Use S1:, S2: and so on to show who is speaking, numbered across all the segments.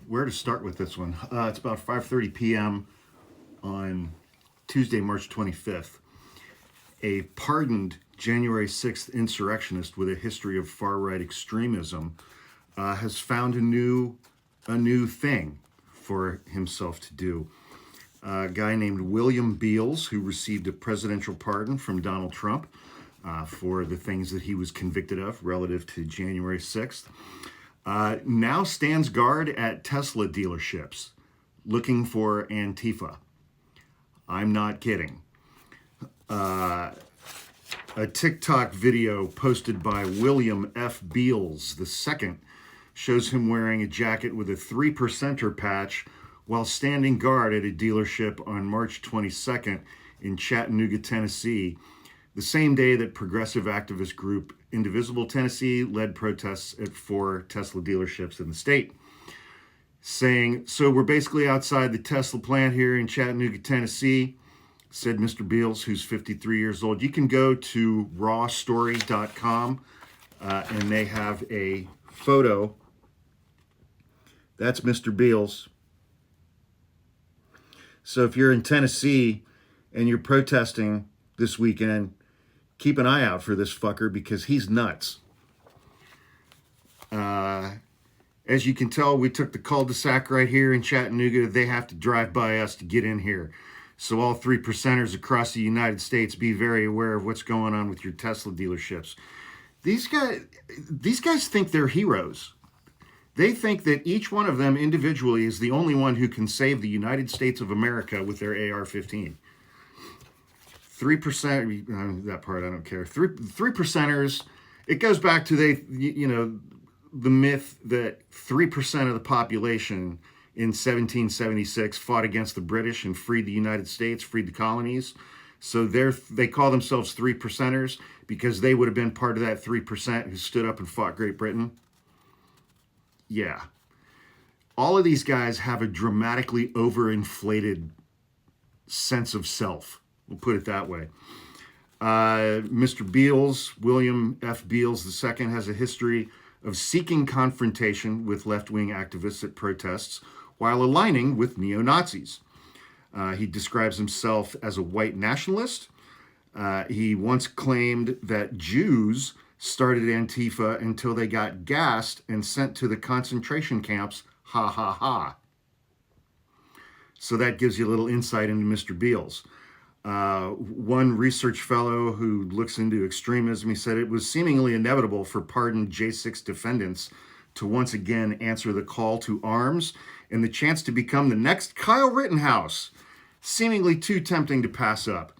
S1: where to start with this one. It's about 5:30 p.m. on Tuesday, March 25th. A pardoned January 6th insurrectionist with a history of far-right extremism has found a new thing for himself to do. A guy named William Beals, who received a presidential pardon from Donald Trump for the things that he was convicted of relative to January 6th, now stands guard at Tesla dealerships looking for Antifa. I'm not kidding. A TikTok video posted by William F. Beals II shows him wearing a jacket with a 3%er patch while standing guard at a dealership on March 22nd in Chattanooga, Tennessee, the same day that progressive activist group Indivisible Tennessee led protests at 4 Tesla dealerships in the state, saying, "So we're basically outside the Tesla plant here in Chattanooga, Tennessee," said Mr. Beals, who's 53 years old. You can go to rawstory.com and they have a photo. That's Mr. Beals. So if you're in Tennessee and you're protesting this weekend, keep an eye out for this fucker because he's nuts. As you can tell, we took the cul-de-sac right here in Chattanooga. They have to drive by us to get in here. So all 3%ers across the United States, be very aware of what's going on with your Tesla dealerships. These guys think they're heroes. They think that each one of them individually is the only one who can save the United States of America with their AR-15. 3%, that part I don't care. 3%ers, it goes back to the myth that 3% of the population in 1776 fought against the British and freed the United States, freed the colonies. So they call themselves 3%ers because they would have been part of that 3% who stood up and fought Great Britain. Yeah. All of these guys have a dramatically overinflated sense of self. We'll put it that way. Mr. Beals, William F. Beals II, has a history of seeking confrontation with left-wing activists at protests while aligning with neo-Nazis. He describes himself as a white nationalist. He once claimed that Jews started Antifa until they got gassed and sent to the concentration camps. Ha ha ha. So that gives you a little insight into Mr. Beals. One research fellow who looks into extremism, he said it was seemingly inevitable for pardoned J6 defendants to once again answer the call to arms and the chance to become the next Kyle Rittenhouse, seemingly too tempting to pass up.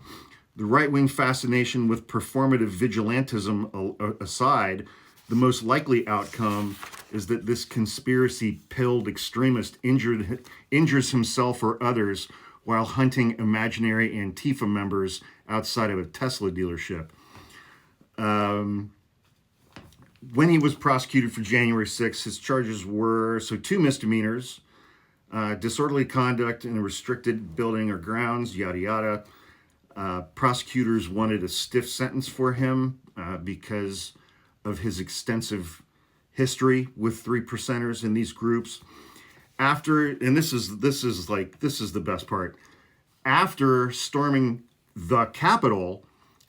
S1: The right-wing fascination with performative vigilantism aside, the most likely outcome is that this conspiracy-pilled extremist injures himself or others while hunting imaginary Antifa members outside of a Tesla dealership. When he was prosecuted for January 6th, his charges were 2 misdemeanors, disorderly conduct in a restricted building or grounds, yada yada. Prosecutors wanted a stiff sentence for him because of his extensive history with 3%ers in these groups. And this is the best part. After storming the Capitol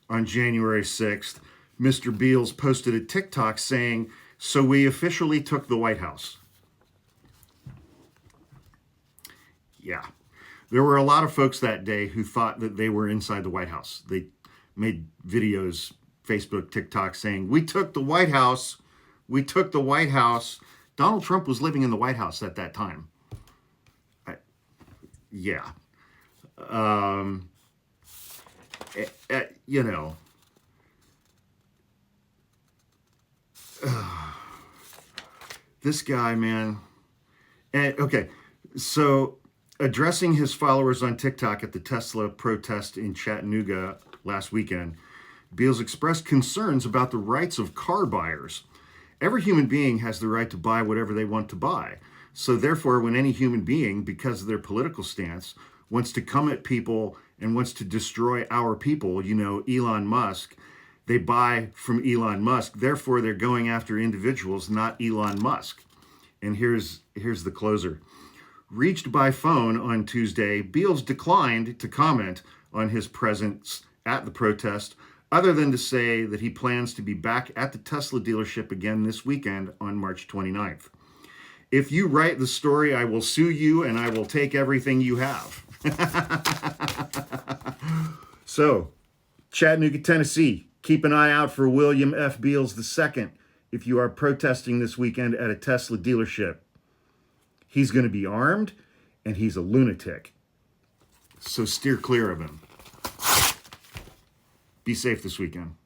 S1: on January 6th, Mr. Beals posted a TikTok saying, "So we officially took the White House." Yeah. There were a lot of folks that day who thought that they were inside the White House. They made videos, Facebook, TikTok saying, "We took the White House. We took the White House." Donald Trump was living in the White House at that time. Yeah. This guy, man. Okay, so addressing his followers on TikTok at the Tesla protest in Chattanooga last weekend, Beals expressed concerns about the rights of car buyers. Every human being has the right to buy whatever they want to buy. So therefore, when any human being, because of their political stance, wants to come at people and wants to destroy our people, Elon Musk, they buy from Elon Musk. Therefore, they're going after individuals, not Elon Musk. And here's the closer. Reached by phone on Tuesday, Beals declined to comment on his presence at the protest, other than to say that he plans to be back at the Tesla dealership again this weekend on March 29th. If you write the story, I will sue you and I will take everything you have. So, Chattanooga, Tennessee, keep an eye out for William F. Beals II if you are protesting this weekend at a Tesla dealership. He's going to be armed and he's a lunatic. So steer clear of him. Be safe this weekend.